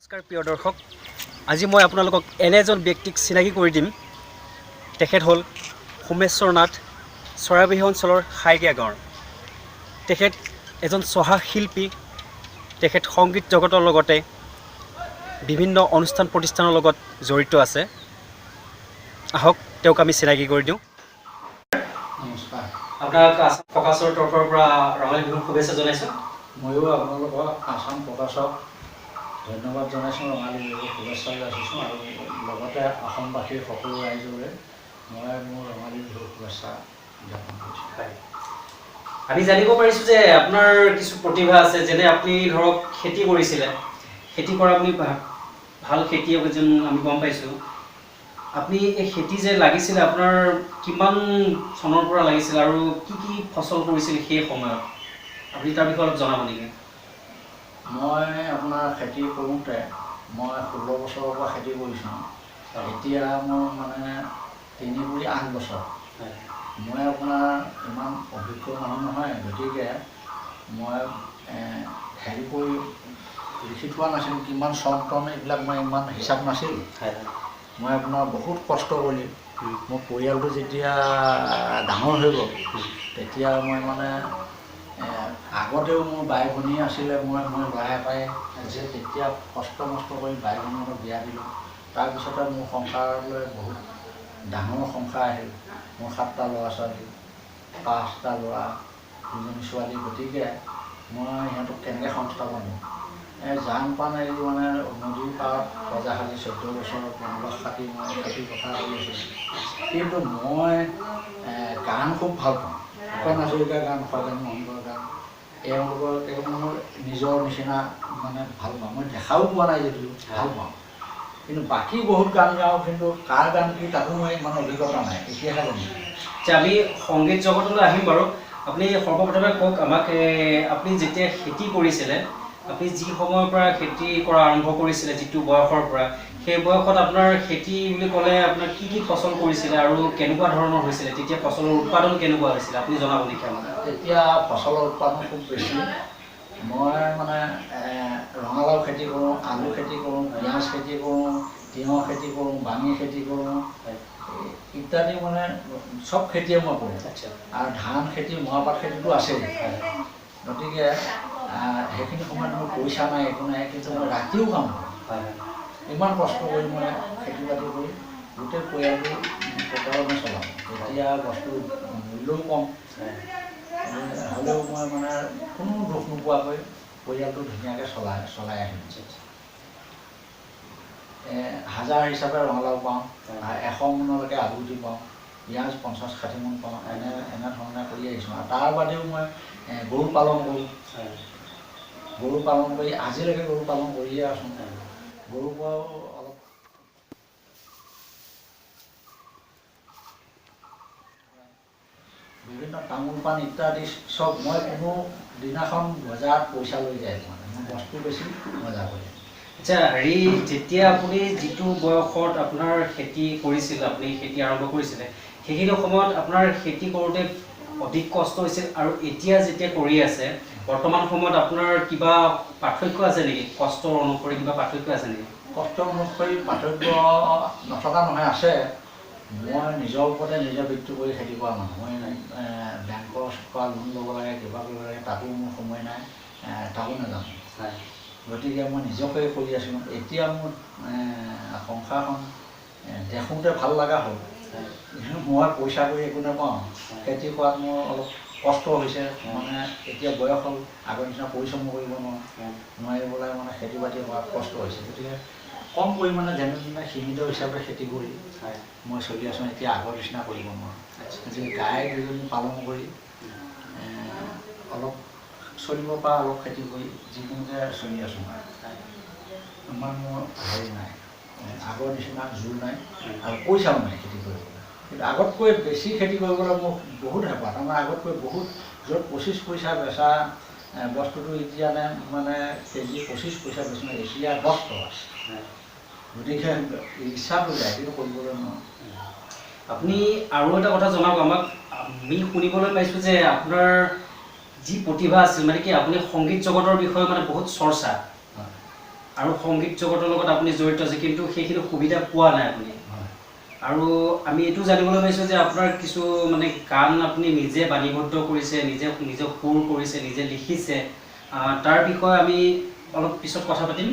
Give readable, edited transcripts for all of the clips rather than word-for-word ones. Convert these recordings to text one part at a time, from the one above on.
নমস্কাৰ প্ৰিয় দৰ্শক, আজি মই আপোনালোকক এনে এজন ব্যক্তিক চিনাকি কৰি দিম। তেখেত হ'ল সোমেশ্বৰ নাথ, চৰাইবাহী অঞ্চলৰ হাইগিয়া গাঁৱৰ। তেখেত এজন চহা শিল্পী। তেখেত সংগীত জগতৰ লগতে বিভিন্ন অনুষ্ঠান প্ৰতিষ্ঠানৰ লগত জড়িত আছে। আহক তেওঁক আমি চিনাকি কৰি দিওঁ। নমস্কাৰ। আপোনাক আসাম প্ৰকাশৰ তৰফৰ পৰা ৰঙালী বিহুৰ শুভেচ্ছা জনাইছোঁ। ময়ো আপোনালোকক আসাম প্ৰকাশক ধন্যবাদ জনাইছোঁ, ৰঙালী বিহুৰ শুভেচ্ছা যাচিছোঁ আৰু লগতে অসমবাসীৰ সকলো ৰাইজৰে মই মোৰ ৰঙালী বিহুৰ শুভেচ্ছা জ্ঞাপন কৰিছোঁ। আমি জানিব পাৰিছোঁ যে আপোনাৰ কিছু প্ৰতিভা আছে, যেনে আপুনি ধৰক খেতি কৰিছিলে, খেতি কৰা আপুনি ভাল খেতিয়ক এজন আমি গম পাইছোঁ। আপুনি এই খেতি যে লাগিছিলে, আপোনাৰ কিমান চনৰ পৰা লাগিছিল আৰু কি কি ফচল কৰিছিল সেই সময়ত, আপুনি তাৰ বিষয়ে অলপ জনাব নেকি? মই আপোনাৰ খেতি কৰোঁতে মই 16 বছৰৰ পৰা খেতি কৰিছোঁ। এতিয়া মোৰ মানে 3-8 বছৰ। মই আপোনাৰ ইমান অভিজ্ঞ মানুহ নহয়, গতিকে মই হেৰি কৰি লিখি থোৱা নাছিলোঁ কিমান চন টন, এইবিলাক মই ইমান হিচাপ নাছিল। মই আপোনাৰ বহুত কষ্ট কৰি মোৰ পৰিয়ালটো যেতিয়া ডাঙৰ হৈ গ'ল, তেতিয়া মই মানে আগতেও মোৰ বাই ভনী আছিলে, মই ল'ৰা এটাই যে তেতিয়া কষ্ট কৰি বাই ভনীহঁতক বিয়া দিলোঁ। তাৰপিছতে মোৰ সংসাৰলৈ বহুত ডাঙৰ সংসাৰ আহিল। মোৰ 7টা ল'ৰা ছোৱালী, 5টা ল'ৰা, 2জনী ছোৱালী। গতিকে মই সিহঁতক কেনেকৈ সংস্থাপন দিম? জান পান এৰি মানে নদীৰ পাৰত প্ৰজা সাজি 14 বছৰ বনবাস কাটি মই খেতি পথাৰ কৰি আছিলোঁ। কিন্তু মই গান খুব ভাল পাওঁ। ভূপেন হাজৰিকাৰ গান, খগেন মহন্তৰ গান, তেওঁলোকৰ মোৰ নিজৰ নিচিনা মানে ভাল পাওঁ। মই দেখাও পোৱা নাই যদিও ভাল পাওঁ, কিন্তু বাকী বহুত গান গাওঁ, কিন্তু কাৰ গান কি তাতো মই ইমান অভিজ্ঞতা নাই, এতিয়াহে জানো। যে আমি সংগীত জগতলৈ আহিম বাৰু। আপুনি সৰ্বপ্ৰথমে কওক আমাক, আপুনি যেতিয়া খেতি কৰিছিলে, আপুনি যি সময়ৰ পৰা খেতি কৰা আৰম্ভ কৰিছিলে, যিটো বয়সৰ পৰা, সেই বয়সত আপোনাৰ খেতি বুলি ক'লে আপোনাৰ কি কি ফচল কৰিছিলে আৰু কেনেকুৱা ধৰণৰ হৈছিলে? তেতিয়া ফচলৰ উৎপাদন কেনেকুৱা হৈছিলে আপুনি জনাব নেকি আমাক? তেতিয়া ফচলৰ উৎপাদন খুব বেছি। মই মানে ৰঙালাও খেতি কৰোঁ, আলু খেতি কৰোঁ, পিঁয়াজ খেতি কৰোঁ, তিয়ঁহ খেতি কৰোঁ, বাঙি খেতি কৰোঁ, ইত্যাদি মানে চব খেতিয়ে মই কৰোঁ। আৰু ধান খেতি, মৰাপাট খেতিটো আছেই। গতিকে সেইখিনি সময়ত মোৰ পইচা নাই, একো নাই, কিন্তু মই ৰাতিও কাম কৰোঁ। ইমান কষ্ট কৰি মই খেতি বাতি কৰি গোটেই পৰিয়ালটো প্ৰকাৰণে চলাওঁ। এতিয়া বস্তুৰ মূল্যও কম, হ'লেও মই মানে কোনো দুখ নোপোৱাকৈ পৰিয়ালটো ধুনীয়াকৈ চলাই আহিছোঁ। 1000 হিচাপে ৰঙালাও পাওঁ, 100 মোনলৈকে আলু গুটি পাওঁ, পিঁয়াজ 50-60 মোন পাওঁ, এনেধৰণে কৰি আহিছোঁ। আৰু তাৰ বাদেও মই গৰু পালন কৰোঁ। গৰু পালন কৰি আজিলৈকে গৰু পালন কৰিয়ে আছোঁ। গৰুৰ পৰাও অলপ বিভিন্ন তামোল পাণ ইত্যাদি চব মই কোনো দিনাখন বজাৰত পইচা লৈ যায়, মানে মই বস্তু বেছি বজাৰ কৰি। আচ্ছা, হেৰি, যেতিয়া আপুনি যিটো বয়সত আপোনাৰ খেতি কৰিছিল, আপুনি খেতি আৰম্ভ কৰিছিলে, সেইখিনি সময়ত আপোনাৰ খেতি কৰোঁতে অধিক কষ্ট হৈছিল আৰু এতিয়া যেতিয়া কৰি আছে বৰ্তমান সময়ত আপোনাৰ কিবা পাৰ্থক্য আছে নেকি? কষ্টৰ অনুসৰি কিবা পাৰ্থক্য আছে নেকি? কষ্ট অনুসৰি পাৰ্থক্য নথকা নহয়, আছে। মই নিজৰ ওপৰতে নিজে বৃত্তি কৰি খেতি কৰা মানুহ। মই বেংকৰ পৰা লোন ল'ব লাগে, কিবা কৰিব লাগে, তাতো মোৰ সময় নাই, তাকো নাজানো। গতিকে মই নিজকে কৰি আছোঁ। এতিয়া মোৰ সংসাৰখন দেখোঁতে ভাল লগা হ'ল। মই পইচা কৰি একো নাপাওঁ, খেতি কৰাত মোৰ অলপ কষ্ট হৈছে। মানে এতিয়া বয়স হ'ল, আগৰ নিচিনা পৰিশ্ৰম কৰিব নোৱাৰি পেলাই মানে খেতি বাতি কৰাত কষ্ট হৈছে। গতিকে কম পৰিমাণে যেনে তেনে সীমিত হিচাপে খেতি কৰি মই চলি আছোঁ। এতিয়া আগৰ নিচিনা কৰিব নোৱাৰোঁ। গতিকে গাই দুজনী পালন কৰি অলপ চলিব পৰা, অলপ খেতি কৰি যিকোনোকে চলি আছোঁ। ইমান মোৰ হেৰি নাই, আগৰ নিচিনা জোৰ নাই আৰু পইচাও নাই খেতি কৰিবলৈ। কিন্তু আগতকৈ বেছি খেতি কৰিবলৈ মোৰ বহুত হেঁপাহ। তাৰমানে আগতকৈ বহুত, য'ত 25 পইচা বেচা বস্তুটো এতিয়া মানে কেজি 25 পইচা বেচোঁ, এতিয়া 10 টকা। গতিকে ইচ্ছা হৈ যায়, কিন্তু কৰিবলৈ নোৱাৰোঁ। আপুনি আৰু এটা কথা জনাওক আমাক। আমি শুনিবলৈ পাইছোঁ যে আপোনাৰ যি প্ৰতিভা আছিল, মানে কি আপুনি সংগীত জগতৰ বিষয়ে মানে বহুত চৰ্চা। আৰু সংগীত জগতৰ লগত আপুনি জড়িত আছে, কিন্তু সেইখিনি সুবিধা পোৱা নাই আপুনি। আৰু আমি এইটো জানিবলৈ পাইছোঁ যে আপোনাৰ কিছু মানে গান আপুনি নিজে বাণীবদ্ধ কৰিছে, নিজে সুৰ কৰিছে, নিজে লিখিছে। তাৰ বিষয়ে আমি অলপ পিছত কথা পাতিম।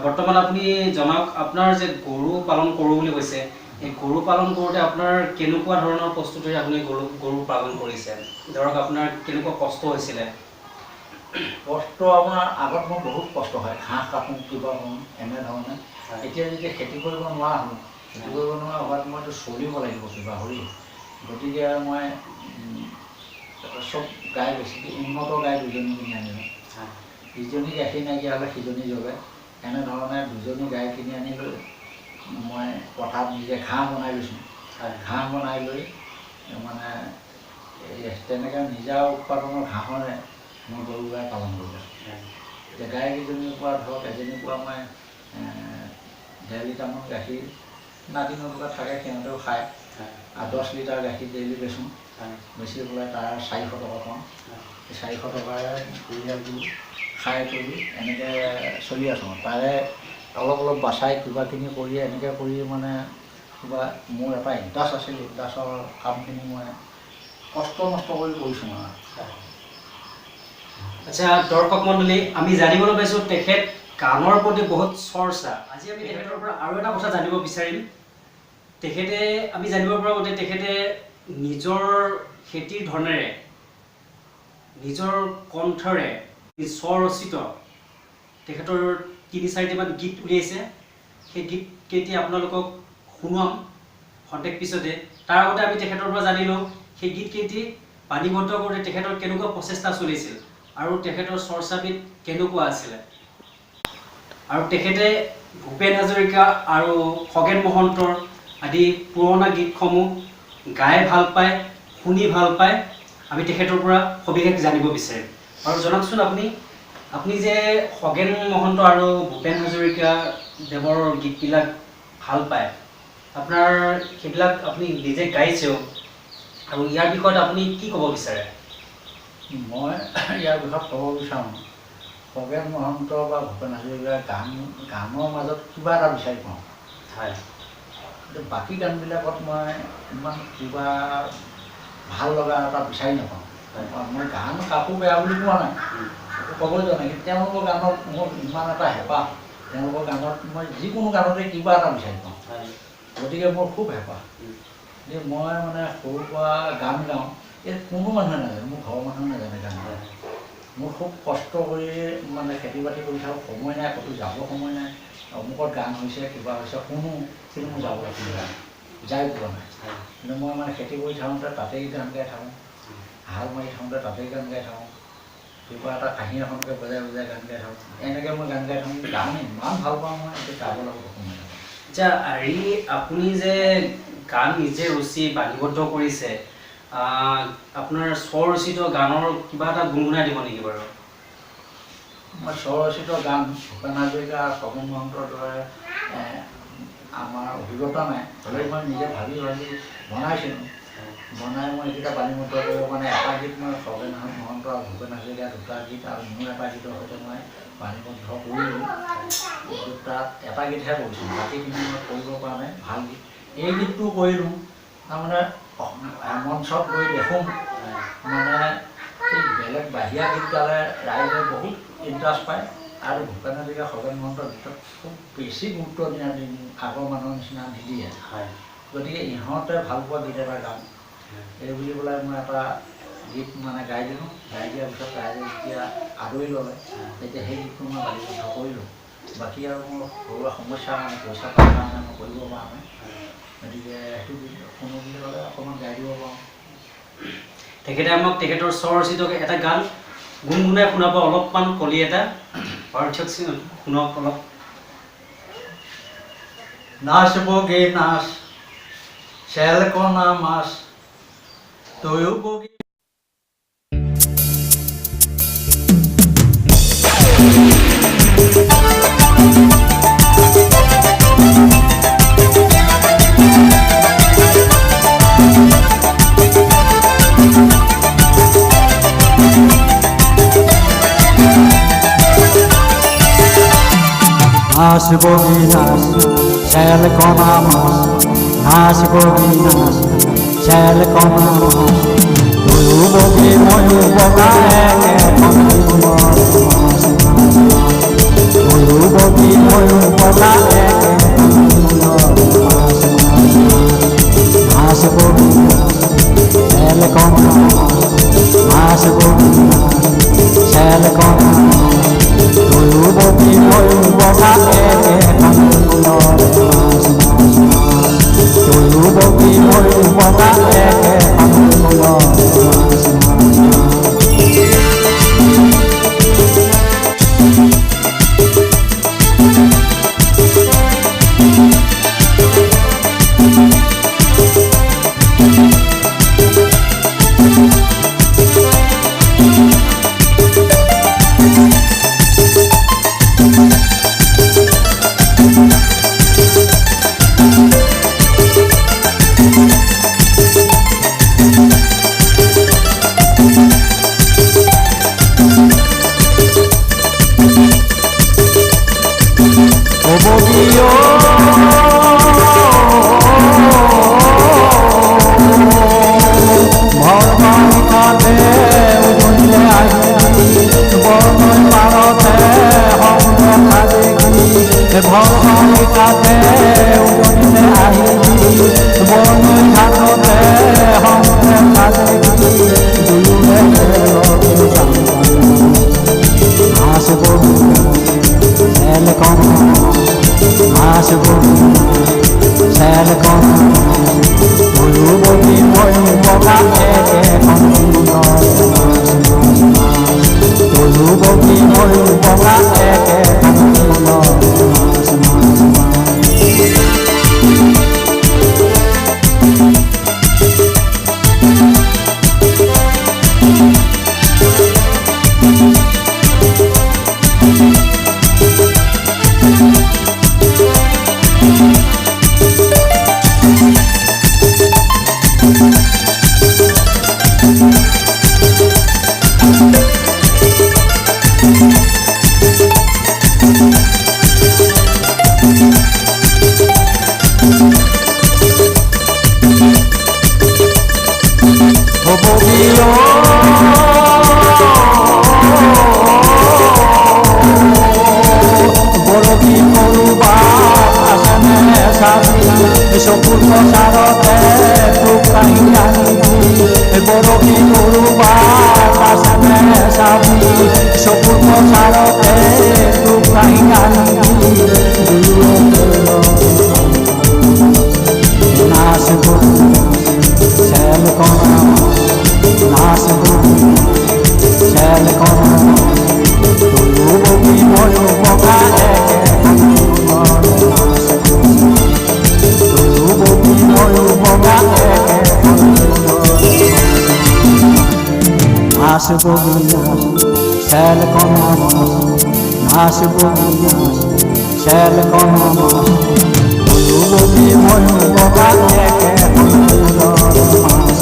বৰ্তমান আপুনি জনাওক, আপোনাৰ যে গৰু পালন কৰোঁ বুলি কৈছে, এই গৰু পালন কৰোঁতে আপোনাৰ কেনেকুৱা ধৰণৰ প্ৰস্তুতিৰে আপুনি গৰু পালন কৰিছে? ধৰক আপোনাৰ কেনেকুৱা কষ্ট হৈছিলে? কষ্ট আপোনাৰ আগত মোৰ বহুত কষ্ট হয়, ঘাঁহ কাটোঁ, কিবা কৰোঁ, এনেধৰণে। এতিয়া যেতিয়া খেতি কৰিব নোৱাৰা হ'লোঁ, খেতি কৰিব নোৱাৰা হোৱাত মইতো চলিব লাগিব কিবা কৰি, গতিকে মই চব গাই বেছিকৈ উন্নত গাই দুজনী কিনি আনিলোঁ। ইজনী গাখীৰ নাইকিয়া হ'লে সিজনী জগে, এনেধৰণে দুজনী গাই কিনি আনি লৈ মই পথাৰত নিজে ঘাঁহ বনাই লৈছোঁ। ঘাঁহ বনাই লৈ মানে তেনেকৈ নিজা উৎপাদনৰ ঘাঁহৰে মই গৰু গাই পালন কৰিলোঁ। এতিয়া গাইকেইজনীৰ পৰা ধৰক এজনীৰ পৰা মই 1.5 লিটাৰমান গাখীৰ নাতি নতুবা থাকে, সিহঁতেও খায়। আৰু 10 লিটাৰ গাখীৰ ডেইলি বেচোঁ, বেচি পেলাই তাৰ 400 টকা পাওঁ। সেই 400 টকাৰে পৰিয়ালটো খাই কৰি এনেকৈ চলি আছোঁ। তাৰে অলপ অলপ বাচাই কিবাখিনি কৰি এনেকৈ কৰি মানে কিবা মোৰ এটা ইণ্টাৰেষ্ট আছিল, ইণ্টাৰেষ্টৰ কামখিনি মই কষ্ট নষ্ট কৰি কৰিছোঁ মানে। আচ্ছা দৰ্শক মণ্ডলী, আমি জানিবলৈ পাইছোঁ তেখেত গানৰ প্ৰতি বহুত চৰ্চা। আজি আমি তেখেতৰ পৰা আৰু এটা কথা জানিব বিচাৰিম। আমি জানিব পৰা মতে তেখেতে নিজৰ খেতিৰ ধনেৰে, নিজৰ কণ্ঠৰে স্বৰচিত তেখেতৰ 3-4টিমান গীত উলিয়াইছে। সেই গীত কেইটি আপোনালোকক শুনাম খন্তেক পিছতে। তাৰ আগতে আমি তেখেতৰ পৰা জানি লওঁ সেই গীত কেইটি বাণীবদ্ধ কৰোঁতে তেখেতৰ কেনেকুৱা প্ৰচেষ্টা চলিছিল আৰু তেখেতৰ চৰ্চাবিধ কেনেকুৱা আছিলে। আৰু তেখেতে ভূপেন হাজৰিকা আৰু খগেন মহন্তৰ আদি পুৰণা গীতসমূহ গাই ভাল পায়, শুনি ভাল পায়। আমি তেখেতৰ পৰা সবিশেষ জানিব বিচাৰিম। আৰু জনাওকচোন আপুনি যে খগেন মহন্ত আৰু ভূপেন হাজৰিকা দেৱৰ গীতবিলাক ভাল পায়, আপোনাৰ সেইবিলাক আপুনি নিজে গাইছেও, আৰু ইয়াৰ বিষয়ত আপুনি কি ক'ব বিচাৰে? মই ইয়াৰ বিষয়ত ক'ব বিচাৰোঁ, খগেন মহন্ত বা ভূপেন হাজৰিকাৰ গানৰ মাজত কিবা এটা বিচাৰি পাওঁ। হয়। বাকী গানবিলাকত মই ইমান কিবা ভাল লগা এটা বিচাৰি নাপাওঁ। মই গান কাকো বেয়া বুলি কোৱা নাই, ক'বলৈ যোৱা নাই, কিন্তু তেওঁলোকৰ গানত মোৰ ইমান এটা হেঁপাহ, তেওঁলোকৰ গানত মই যিকোনো গানতে কিবা এটা বিচাৰি পাওঁ। গতিকে মোৰ খুব হেঁপাহ যে মই মানে সৰুৰ পৰা গান গাওঁ। এই কোনো মানুহে নাজানে, মোৰ ঘৰৰ মানুহে নাজানে গান গায়। মোৰ খুব কষ্ট কৰি মানে খেতি বাতি কৰি থাকোঁ, সময় নাই, ক'তো যাব সময় নাই। অমুকত গান হৈছে, কিবা হৈছে শুনো, কিন্তু মোৰ যাবলৈ সুবিধা নাই, যাই পোৱা নাই। কিন্তু মই মানে খেতি কৰি থাকোঁতে তাতেই গান গাই থাকোঁ, হাল মাৰি থাকোঁতে তাতেই গান গাই থাকোঁ, কিবা এটা কাঁহী এখনকৈ বজাই বজাই গান গাই থাকোঁ। এনেকৈ মই গান গাই থাকোঁ। গান ইমান ভাল পাওঁ মই, এতিয়া গাব লগত সময় নাপাওঁ। আচ্ছা, আপুনি যে গান নিজে ৰচি বাণীবদ্ধ কৰিছে, আপোনাৰ স্বৰচিত গানৰ কিবা এটা গুণগুণাই দিব নেকি বাৰু? মই স্বৰচিত গান ভূপেন হাজৰিকা, খগেন মহন্তৰ দৰে আমাৰ অভিজ্ঞতা নাই, হ'লেও মই নিজে ভাবি বনাইছিলোঁ। বনাই মই এইকেইটা বাণীবদ্ধ কৰিব, মানে এটা গীত মই খগেন মহন্ত আৰু ভূপেন হাজৰিকা দুটা গীত, আৰু মোৰ এটা গীতৰ সৈতে মই বাণীবদ্ধ কৰিলোঁ। তাত এটা গীতহে কৰিছোঁ, বাকীখিনি মই কৰিব পৰা নাই। ভাল গীত, এই গীতটো কৰিলোঁ। তাৰমানে মঞ্চত গৈ দেখোঁ মানে এই বেলেগ বাহিৰা গীত গালে ৰাইজে বহুত ইণ্টাৰেষ্ট পায়, আৰু ভূপেন হাজৰিকা, খগেন মহন্তৰ গীতত খুব বেছি গুৰুত্ব দিয়া আগৰ মানুহৰ নিচিনা নিদিয়ে। গতিকে ইহঁতে ভাল পোৱা গীত এটা গাওঁ, এই বুলি পেলাই মই এটা গীত মানে গাই দিলোঁ। গাই দিয়াৰ পিছত ৰাইজে যেতিয়া আদৰি ল'লে, তেতিয়া সেই গীতটো মই বাণীবদ্ধ কৰিলোঁ। বাকী আৰু মোৰ ঘৰুৱা সমস্যা মানে পইচা পাতিৰ কাৰণে মই কৰিব পৰা নাই। গতিকে সেইটো গীত শুনো বুলি ক'লে অকণমান গাই দিব পাৰোঁ। তেখেতে আমাক তেখেতৰ স্বৰচিত এটা গান গুণগুণাই শুনাব, অলপমান কলি এটা পাৰ্থক্য শুনক অলপ। নাচ বগে নাচ, চেলকণা মাছ, তয়ো বগী। নাচ বগী নাচ চেল কণা মাছ নাচ বগী নাচ চেল কণা মাছ তুয়ো বগী ময়ো বগা একেখন মাছ তুয়ো বগী ময়ো বগা নাচ বগী চেল কণা নাচ বগী চেল কণা তুয়ো বগী ময়ো বগা একেখন তুয়ো বগী ময়ো বগা একেখন নাচ বগী নাচ চেল কণা মাছ নাচ বগী নাচ চেল কণা মাছ তুয়ো বগী ময়ো বগা একেখন মাছ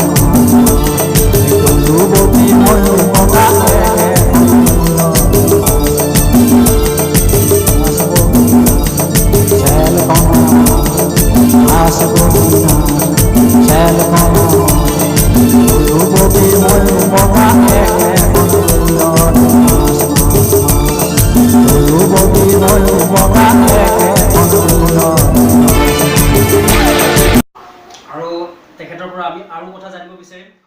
তুয়ো বগী ময়ো বগা একেখন নাচ বগী চেল কণা নাচ বগী নাচ চেল কণা তুয়ো বগী ময়ো বগা আৰু তেখেতৰ পৰা আমি আৰু কথা জানিব বিচাৰিম।